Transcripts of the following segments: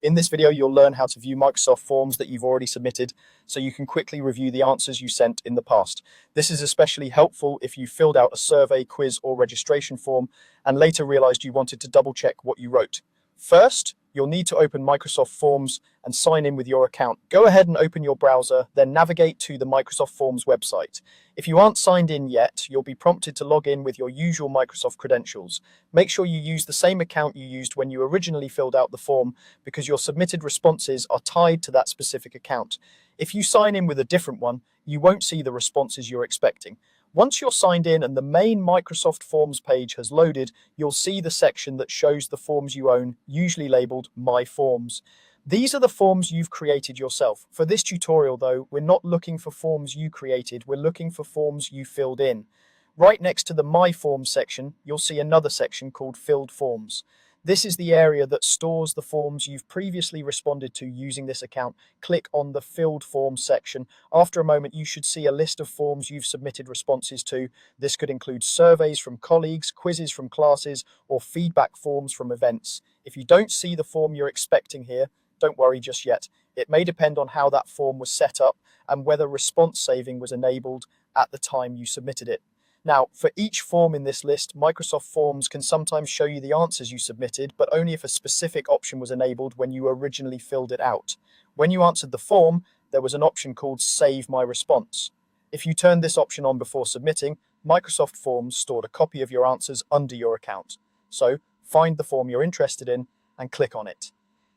In this video, you'll learn how to view Microsoft Forms that you've already submitted so you can quickly review the answers you sent in the past. This is especially helpful if you filled out a survey, quiz, or registration form and later realized you wanted to double check what you wrote. First, you'll need to open Microsoft Forms and sign in with your account. Go ahead and open your browser, then navigate to the Microsoft Forms website. If you aren't signed in yet, you'll be prompted to log in with your usual Microsoft credentials. Make sure you use the same account you used when you originally filled out the form because your submitted responses are tied to that specific account. If you sign in with a different one, you won't see the responses you're expecting. Once you're signed in and the main Microsoft Forms page has loaded, you'll see the section that shows the forms you own, usually labeled My Forms. These are the forms you've created yourself. For this tutorial, though, we're not looking for forms you created, we're looking for forms you filled in. Right next to the My Forms section, you'll see another section called Filled Forms. This is the area that stores the forms you've previously responded to using this account. Click on the Filled Forms section. After a moment, you should see a list of forms you've submitted responses to. This could include surveys from colleagues, quizzes from classes, or feedback forms from events. If you don't see the form you're expecting here, don't worry just yet. It may depend on how that form was set up and whether response saving was enabled at the time you submitted it. Now, for each form in this list, Microsoft Forms can sometimes show you the answers you submitted, but only if a specific option was enabled when you originally filled it out. When you answered the form, there was an option called Save My Response. If you turned this option on before submitting, Microsoft Forms stored a copy of your answers under your account. So, find the form you're interested in and click on it.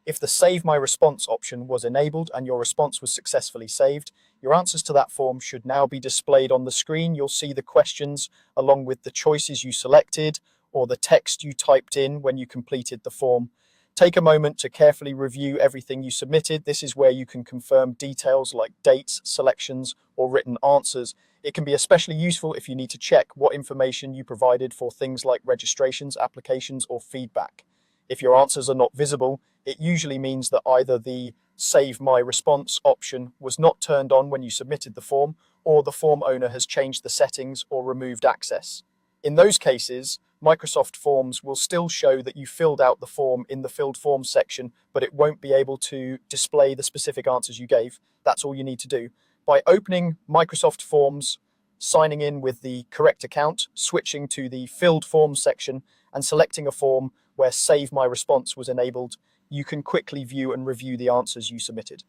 If the Save My Response option was enabled and your response was successfully saved, your answers to that form should now be displayed on the screen. You'll see the questions along with the choices you selected or the text you typed in when you completed the form. Take a moment to carefully review everything you submitted. This is where you can confirm details like dates, selections, or written answers. It can be especially useful if you need to check what information you provided for things like registrations, applications, or feedback. If your answers are not visible, it usually means that either the Save My Response option was not turned on when you submitted the form, or the form owner has changed the settings or removed access. In those cases, Microsoft Forms will still show that you filled out the form in the Filled Forms section, but it won't be able to display the specific answers you gave. That's all you need to do. By opening Microsoft Forms, signing in with the correct account, switching to the Filled Forms section, and selecting a form where Save My Response was enabled, you can quickly view and review the answers you submitted.